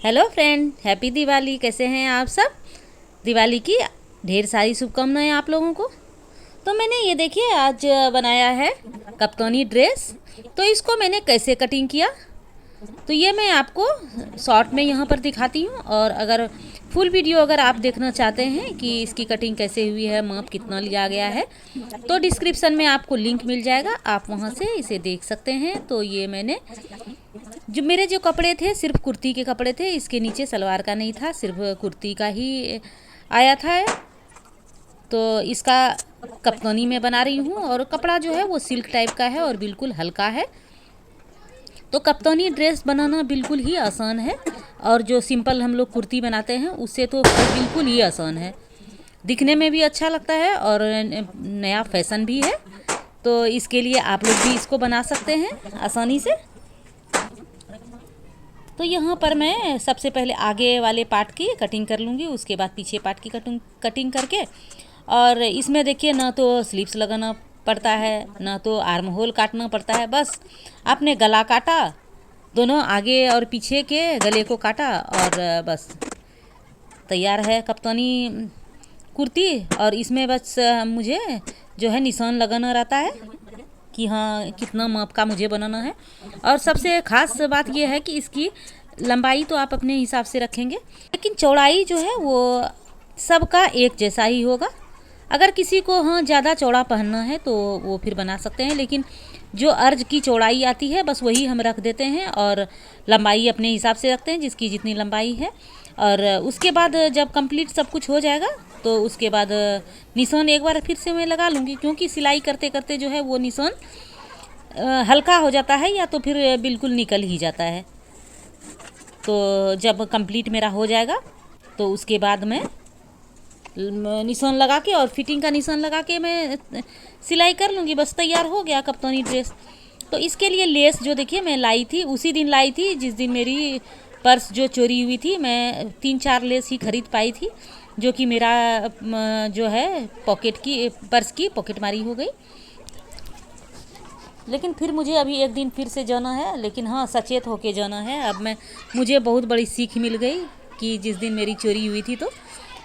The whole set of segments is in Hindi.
Hello friend, happy Diwali. कैसे हैं आप सब? दिवाली की ढेर सारी शुभकामनाएं आप लोगों को। तो मैंने ये देखिए आज बनाया है कप्तानी ड्रेस। तो इसको मैंने कैसे कटिंग किया तो ये मैं आपको शॉर्ट में यहाँ पर दिखाती हूँ। और अगर फुल वीडियो अगर आप देखना चाहते हैं कि इसकी कटिंग कैसे हुई है, माप कितना लिया गया है, तो डिस्क्रिप्शन में आपको लिंक मिल जाएगा, आप वहाँ से इसे देख सकते हैं। तो ये मैंने जो मेरे जो कपड़े थे सिर्फ कुर्ती के कपड़े थे, इसके नीचे सलवार का नहीं था, सिर्फ कुर्ती का ही आया था। तो इसका कप्तानी में बना रही हूँ और कपड़ा जो है वो सिल्क टाइप का है और बिल्कुल हल्का है। तो कप्तानी ड्रेस बनाना बिल्कुल ही आसान है और जो सिंपल हम लोग कुर्ती बनाते हैं उससे तो बिल्कुल ही आसान है, दिखने में भी अच्छा लगता है और नया फैशन भी है। तो इसके लिए आप लोग भी इसको बना सकते हैं आसानी से। तो यहाँ पर मैं सबसे पहले आगे वाले पार्ट की कटिंग कर लूँगी, उसके बाद पीछे पार्ट की कटिंग करके। और इसमें देखिए ना तो स्लीव्स लगाना पड़ता है ना तो आर्म होल काटना पड़ता है, बस आपने गला काटा, दोनों आगे और पीछे के गले को काटा और बस तैयार है कप्तानी कुर्ती। और इसमें बस मुझे जो है निशान लगाना रहता है कि हाँ कितना माप का मुझे बनाना है। और सबसे ख़ास बात यह है कि इसकी लंबाई तो आप अपने हिसाब से रखेंगे, लेकिन चौड़ाई जो है वो सबका एक जैसा ही होगा। अगर किसी को हाँ ज़्यादा चौड़ा पहनना है तो वो फिर बना सकते हैं, लेकिन जो अर्ज की चौड़ाई आती है बस वही हम रख देते हैं और लंबाई अपने हिसाब से रखते हैं जिसकी जितनी लंबाई है। और उसके बाद जब कंप्लीट सब कुछ हो जाएगा तो उसके बाद निशान एक बार फिर से मैं लगा लूँगी, क्योंकि सिलाई करते करते जो है वो निशान हल्का हो जाता है या तो फिर बिल्कुल निकल ही जाता है। तो जब कंप्लीट मेरा हो जाएगा तो उसके बाद मैं निशान लगा के और फिटिंग का निशान लगा के मैं सिलाई कर लूँगी, बस तैयार हो गया कप्तानी ड्रेस। तो इसके लिए लेस जो देखिए मैं लाई थी उसी दिन लाई थी जिस दिन मेरी पर्स जो चोरी हुई थी। मैं 3-4 लेस ही खरीद पाई थी, जो कि मेरा जो है पॉकेट की पर्स की पॉकेट मारी हो गई। लेकिन फिर मुझे अभी एक दिन फिर से जाना है, लेकिन हाँ सचेत होके जाना है। अब मुझे बहुत बड़ी सीख मिल गई कि जिस दिन मेरी चोरी हुई थी, तो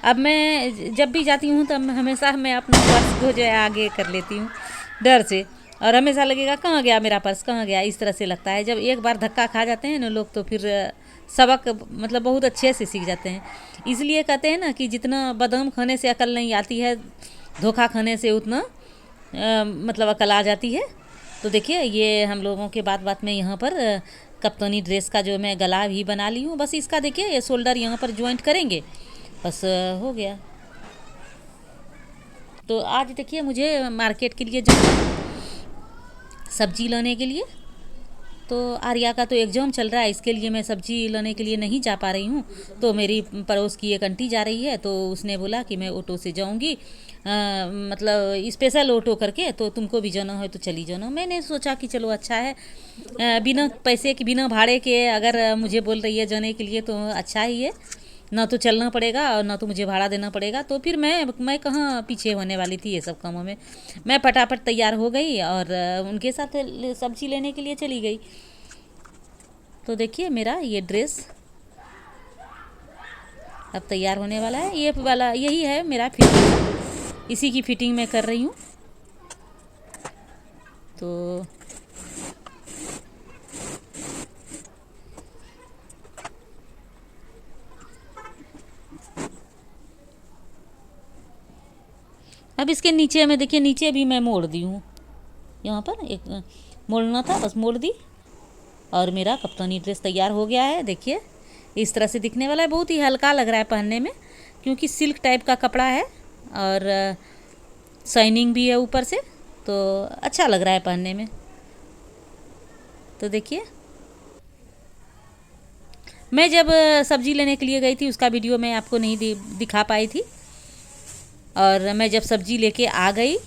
अब मैं जब भी जाती हूँ तब हमेशा मैं अपना पर्स को जो है आगे कर लेती हूँ डर से, और हमेशा लगेगा कहाँ गया मेरा पर्स, कहाँ गया, इस तरह से लगता है। जब एक बार धक्का खा जाते हैं ना लोग तो फिर सबक मतलब बहुत अच्छे से सीख जाते हैं। इसलिए कहते हैं ना कि जितना बादाम खाने से अकल नहीं आती है, धोखा खाने से उतना मतलब अकल आ जाती है। तो देखिए ये हम लोगों के बात बात में यहाँ पर कप्तानी ड्रेस का जो मैं गला भी बना ली हूँ। बस इसका देखिए ये शोल्डर यहाँ पर ज्वाइंट करेंगे, बस हो गया। तो आज देखिए मुझे मार्केट के लिए जाना है सब्जी लाने के लिए। तो आर्या का तो एग्ज़ाम चल रहा है, इसके लिए मैं सब्जी लाने के लिए नहीं जा पा रही हूँ। तो मेरी पड़ोस की एक आंटी जा रही है, तो उसने बोला कि मैं ऑटो से जाऊँगी, मतलब स्पेशल ऑटो करके, तो तुमको भी जाना है तो चली जाना। मैंने सोचा कि चलो अच्छा है, बिना पैसे के बिना भाड़े के अगर मुझे बोल रही है जाने के लिए तो अच्छा ही है, ना तो चलना पड़ेगा और ना तो मुझे भाड़ा देना पड़ेगा। तो फिर मैं कहाँ पीछे होने वाली थी ये सब कामों में। मैं फटाफट तैयार हो गई और उनके साथ सब्जी लेने के लिए चली गई। तो देखिए मेरा ये ड्रेस अब तैयार होने वाला है। ये वाला यही है मेरा फिटिंग, इसी की फिटिंग मैं कर रही हूँ। तो अब इसके नीचे में देखिए, नीचे भी मैं मोड़ दी हूँ, यहाँ पर एक मोड़ना था बस मोड़ दी और मेरा कप्तानी ड्रेस तैयार हो गया है। देखिए इस तरह से दिखने वाला है, बहुत ही हल्का लग रहा है पहनने में, क्योंकि सिल्क टाइप का कपड़ा है और शाइनिंग भी है ऊपर से, तो अच्छा लग रहा है पहनने में। तो देखिए मैं जब सब्ज़ी लेने के लिए गई थी उसका वीडियो मैं आपको नहीं दिखा पाई थी, और मैं जब सब्ज़ी लेके आ गई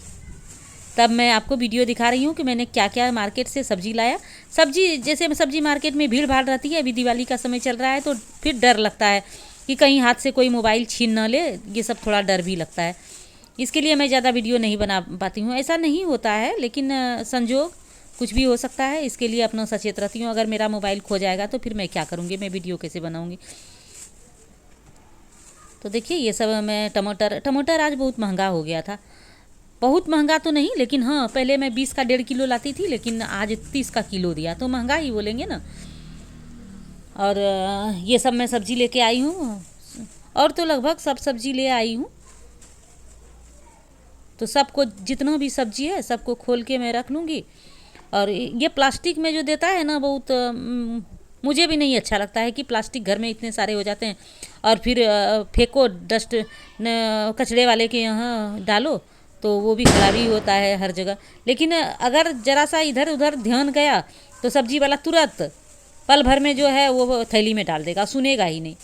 तब मैं आपको वीडियो दिखा रही हूँ कि मैंने क्या क्या मार्केट से सब्ज़ी लाया। सब्ज़ी जैसे सब्ज़ी मार्केट में भीड़ भाड़ रहती है, अभी दिवाली का समय चल रहा है तो फिर डर लगता है कि कहीं हाथ से कोई मोबाइल छीन ना ले, ये सब थोड़ा डर भी लगता है। इसके लिए मैं ज़्यादा वीडियो नहीं बना पाती हूँ, ऐसा नहीं होता है लेकिन संजोग कुछ भी हो सकता है, इसके लिए अपना सचेत रहती हूँ। अगर मेरा मोबाइल खो जाएगा तो फिर मैं क्या करूँगी, मैं वीडियो कैसे बनाऊँगी। तो देखिए ये सब मैं टमाटर आज बहुत महंगा हो गया था। बहुत महंगा तो नहीं, लेकिन हाँ पहले मैं 20 का 1.5 किलो लाती थी, लेकिन आज 30 का किलो दिया, तो महंगा ही बोलेंगे ना। और ये सब मैं सब्ज़ी लेके आई हूँ, और तो लगभग सब सब्ज़ी ले आई हूँ। तो सबको जितना भी सब्ज़ी है सबको खोल के मैं रख लूँगी। और ये प्लास्टिक में जो देता है ना, बहुत मुझे भी नहीं अच्छा लगता है कि प्लास्टिक घर में इतने सारे हो जाते हैं और फिर फेंको डस्ट कचरे वाले के यहाँ डालो, तो वो भी खराबी होता है हर जगह। लेकिन अगर ज़रा सा इधर उधर ध्यान गया तो सब्जी वाला तुरंत पल भर में जो है वो थैली में डाल देगा, सुनेगा ही नहीं।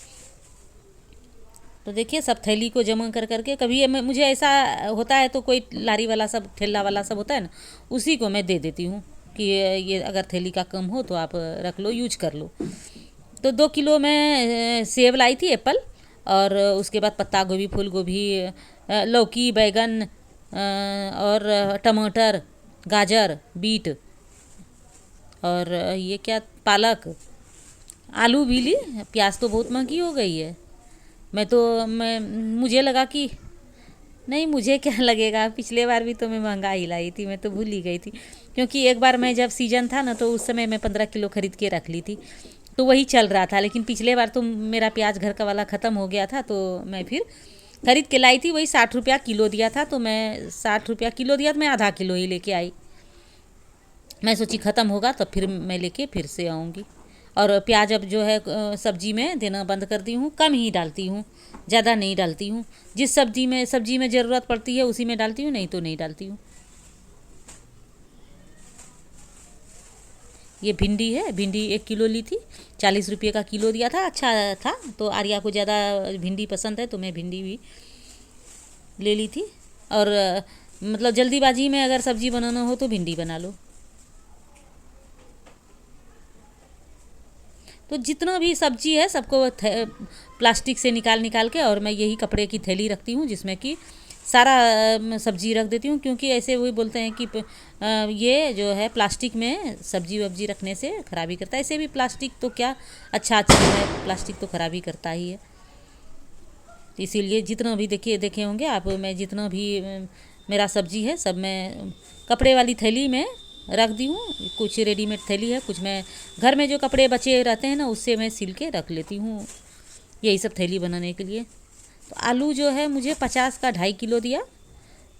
तो देखिए सब थैली को जमा कर करके, कभी मुझे ऐसा होता है तो कोई लारी वाला सब ठेला वाला सब होता है ना, उसी को मैं दे देती हूँ कि ये अगर थैली का कम हो तो आप रख लो, यूज कर लो। तो 2 किलो मैं सेब लाई थी, एप्पल, और उसके बाद पत्ता गोभी, फूल गोभी, लौकी, बैगन, और टमाटर, गाजर, बीट, और ये क्या, पालक, आलू भी ली। प्याज तो बहुत महंगी हो गई है। मैं मुझे लगा कि नहीं, मुझे क्या लगेगा, पिछले बार भी तो मैं महंगा ही लाई थी, मैं तो भूल ही गई थी। क्योंकि एक बार मैं जब सीजन था ना, तो उस समय मैं 15 किलो खरीद के रख ली थी, तो वही चल रहा था। लेकिन पिछले बार तो मेरा प्याज घर का वाला ख़त्म हो गया था, तो मैं फिर खरीद के लाई थी। वही 60 रुपया किलो दिया था, तो मैं 60 रुपया किलो दिया, तो मैं आधा किलो ही लेके आई। मैं सोची ख़त्म होगा तो फिर मैं लेके फिर से आऊँगी। और प्याज अब जो है सब्जी में देना बंद कर दी हूँ, कम ही डालती हूँ, ज़्यादा नहीं डालती हूँ। जिस सब्जी में ज़रूरत पड़ती है उसी में डालती हूँ, नहीं तो नहीं डालती हूँ। ये भिंडी है, भिंडी 1 किलो ली थी, 40 रुपये का किलो दिया था, अच्छा था। तो आर्या को ज़्यादा भिंडी पसंद है, तो मैं भिंडी भी ले ली थी। और मतलब जल्दीबाजी में अगर सब्ज़ी बनाना हो तो भिंडी बना लो। तो जितना भी सब्जी है सबको प्लास्टिक से निकाल निकाल के, और मैं यही कपड़े की थैली रखती हूँ जिसमें कि सारा सब्जी रख देती हूँ। क्योंकि ऐसे वही बोलते हैं कि ये जो है प्लास्टिक में सब्जी वब्जी रखने से खराबी करता है। ऐसे भी प्लास्टिक तो क्या अच्छा चीज़ है, प्लास्टिक तो खराबी करता ही है। इसीलिए जितना भी देखे होंगे आप, मैं जितना भी मेरा सब्जी है सब मैं कपड़े वाली थैली में रख दी हूँ। कुछ रेडीमेड थैली है, कुछ मैं घर में जो कपड़े बचे रहते हैं ना, उससे मैं सिल के रख लेती हूँ, यही सब थैली बनाने के लिए। तो आलू जो है मुझे 50 का 2.5 किलो दिया।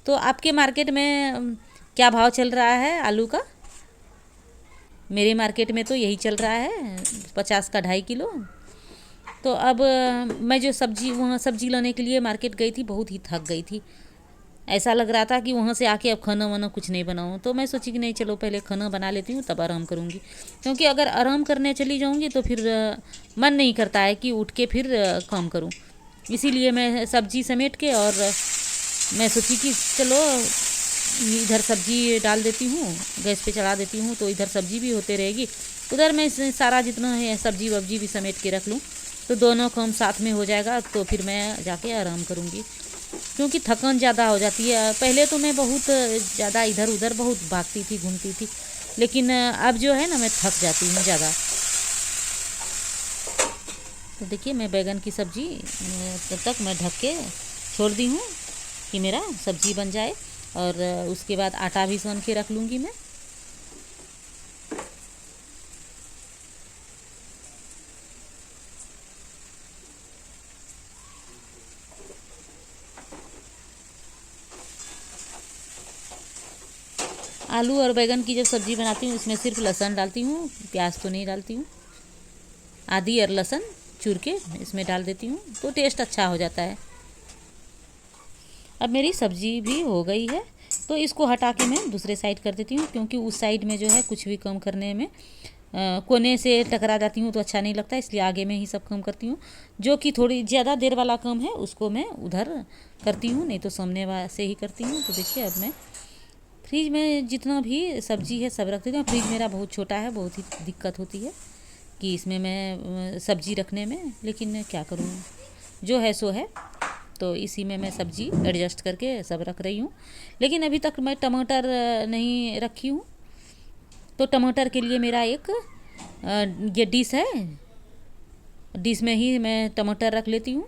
तो आपके मार्केट में क्या भाव चल रहा है आलू का? मेरे मार्केट में तो यही चल रहा है, 50 का 2.5 किलो। तो अब मैं जो वहाँ सब्जी लाने के लिए मार्केट गई थी, बहुत ही थक गई थी। ऐसा लग रहा था कि वहाँ से आके अब खाना वाना कुछ नहीं बनाऊँ। तो मैं सोची कि नहीं, चलो पहले खाना बना लेती हूँ, तब आराम करूँगी। क्योंकि अगर आराम करने चली जाऊँगी तो फिर मन नहीं करता है कि उठ के फिर काम करूँ। इसीलिए मैं सब्जी समेट के, और मैं सोची कि चलो इधर सब्जी डाल देती हूँ, गैस पे चढ़ा देती हूँ, तो इधर सब्जी भी होते रहेगी, उधर मैं सारा जितना है सब्जी वब्जी भी समेट के रख लूँ, तो दोनों काम साथ में हो जाएगा। तो फिर मैं जाके आराम करूँगी, क्योंकि थकान ज़्यादा हो जाती है। पहले तो मैं बहुत ज़्यादा इधर उधर बहुत भागती थी, घूमती थी, लेकिन अब जो है ना, मैं थक जाती हूँ ज़्यादा। तो देखिए मैं बैगन की सब्ज़ी तब तक मैं ढक के छोड़ दी हूँ कि मेरा सब्ज़ी बन जाए, और उसके बाद आटा भी सान के रख लूँगी मैं। आलू और बैगन की जब सब्ज़ी बनाती हूँ उसमें सिर्फ लहसुन डालती हूँ, प्याज तो नहीं डालती हूँ। आदि और लहसुन चूर के इसमें डाल देती हूँ, तो टेस्ट अच्छा हो जाता है। अब मेरी सब्ज़ी भी हो गई है, तो इसको हटा के मैं दूसरे साइड कर देती हूँ। क्योंकि उस साइड में जो है कुछ भी काम करने में कोने से टकरा जाती हूँ तो अच्छा नहीं लगता, इसलिए आगे में ही सब काम करती हूँ। जो कि थोड़ी ज़्यादा देर वाला काम है उसको मैं उधर करती हूँ, नहीं तो सामने से ही करती हूँ। तो देखिए अब मैं फ्रिज में जितना भी सब्ज़ी है सब रख देती हूँ। फ्रिज मेरा बहुत छोटा है, बहुत ही दिक्कत होती है कि इसमें मैं सब्ज़ी रखने में, लेकिन क्या करूँ, जो है सो है। तो इसी में मैं सब्ज़ी एडजस्ट करके सब रख रही हूँ। लेकिन अभी तक मैं टमाटर नहीं रखी हूँ, तो टमाटर के लिए मेरा एक ये डिश है, डिश में ही मैं टमाटर रख लेती हूँ।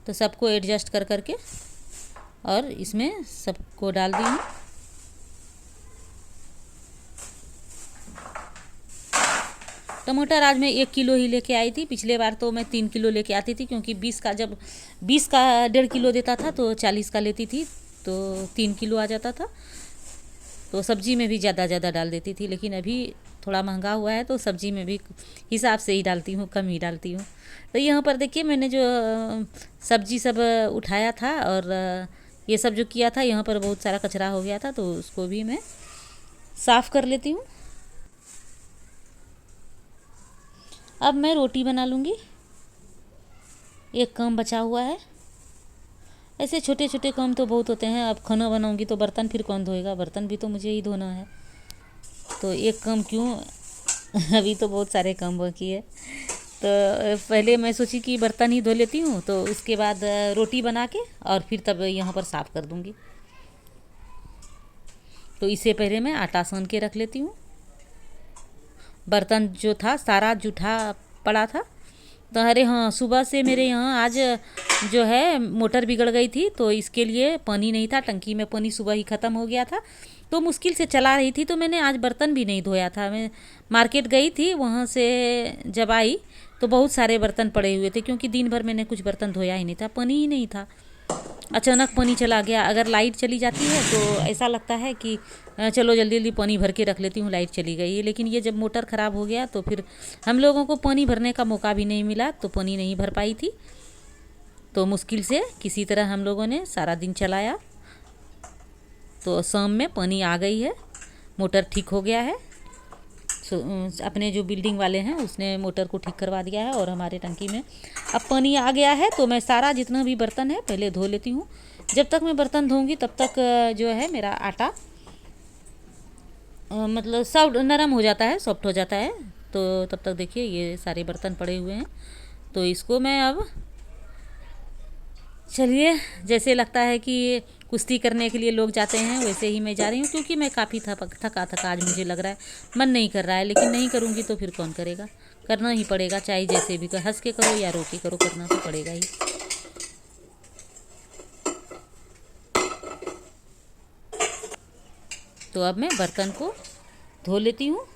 तो सबको एडजस्ट कर करके और इसमें सबको डाल दी हूँ। टमाटर आज मैं 1 किलो ही लेके आई थी। पिछले बार तो मैं 3 किलो लेके आती थी, क्योंकि 20 का 1.5 किलो देता था तो 40 का लेती थी, तो 3 किलो आ जाता था। तो सब्जी में भी ज़्यादा डाल देती थी, लेकिन अभी थोड़ा महंगा हुआ है तो सब्जी में भी हिसाब से ही डालती हूँ, कम ही डालती हूँ। तो यहाँ पर देखिए मैंने जो सब्जी सब उठाया था और ये सब जो किया था, यहाँ पर बहुत सारा कचरा हो गया था, तो उसको भी मैं साफ़ कर लेती हूँ। अब मैं रोटी बना लूँगी। एक काम बचा हुआ है। ऐसे छोटे छोटे काम तो बहुत होते हैं। अब खाना बनाऊँगी तो बर्तन फिर कौन धोएगा, बर्तन भी तो मुझे ही धोना है। तो एक काम क्यों, अभी तो बहुत सारे काम बाकी है। तो पहले मैं सोची कि बर्तन ही धो लेती हूँ, तो उसके बाद रोटी बना के और फिर तब यहाँ पर साफ़ कर दूँगी। तो इससे पहले मैं आटा सान के रख लेती हूँ। बर्तन जो था सारा जूठा पड़ा था। तो अरे हाँ, सुबह से मेरे यहाँ आज जो है मोटर बिगड़ गई थी, तो इसके लिए पानी नहीं था। टंकी में पानी सुबह ही ख़त्म हो गया था, तो मुश्किल से चला रही थी। तो मैंने आज बर्तन भी नहीं धोया था। मैं मार्केट गई थी, वहाँ से जब आई तो बहुत सारे बर्तन पड़े हुए थे, क्योंकि दिन भर मैंने कुछ बर्तन धोया ही नहीं था, पानी ही नहीं था। अचानक पानी चला गया। अगर लाइट चली जाती है तो ऐसा लगता है कि चलो जल्दी जल्दी पानी भर के रख लेती हूँ, लाइट चली गई। लेकिन ये जब मोटर ख़राब हो गया तो फिर हम लोगों को पानी भरने का मौका भी नहीं मिला, तो पानी नहीं भर पाई थी। तो मुश्किल से किसी तरह हम लोगों ने सारा दिन चलाया। तो शाम में पानी आ गई है, मोटर ठीक हो गया है। अपने जो बिल्डिंग वाले हैं उसने मोटर को ठीक करवा दिया है और हमारे टंकी में अब पानी आ गया है। तो मैं सारा जितना भी बर्तन है पहले धो लेती हूँ। जब तक मैं बर्तन धोऊंगी तब तक जो है मेरा आटा मतलब सब नरम हो जाता है, सॉफ्ट हो जाता है। तो तब तक देखिए ये सारे बर्तन पड़े हुए हैं, तो इसको मैं अब चलिए, जैसे लगता है कि कुश्ती करने के लिए लोग जाते हैं वैसे ही मैं जा रही हूँ, क्योंकि मैं काफ़ी थका आज मुझे लग रहा है, मन नहीं कर रहा है। लेकिन नहीं करूँगी तो फिर कौन करेगा, करना ही पड़ेगा, चाहे जैसे भी हंस के करो या रो के करो, करना तो पड़ेगा ही। तो अब मैं बर्तन को धो लेती हूँ।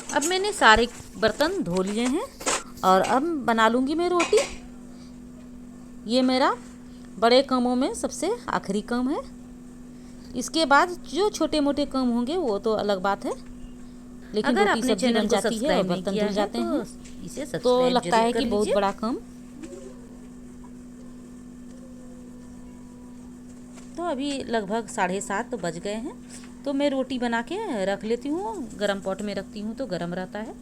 अब मैंने सारे बर्तन धो लिए हैं और अब बना लूँगी मैं रोटी। ये मेरा बड़े कामों में सबसे आखिरी काम है। इसके बाद जो छोटे मोटे काम होंगे वो तो अलग बात है, लेकिन अगर रोटी आपने सब्जी चैनल बन को जाती है और सब्सक्राइब नहीं बर्तन किया धुल है जाते तो हैं, इसे तो सब्सक्राइब लगता है जरूर कि कर बहुत लीजिए। बड़ा काम। तो अभी लगभग 7:30 बज गए हैं, तो मैं रोटी बना के रख लेती हूँ। गरम पॉट में रखती हूँ तो गरम रहता है।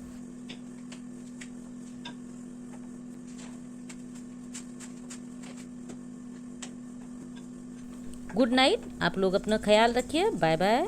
Good night. आप लोग अपना ख्याल रखिए। Bye bye.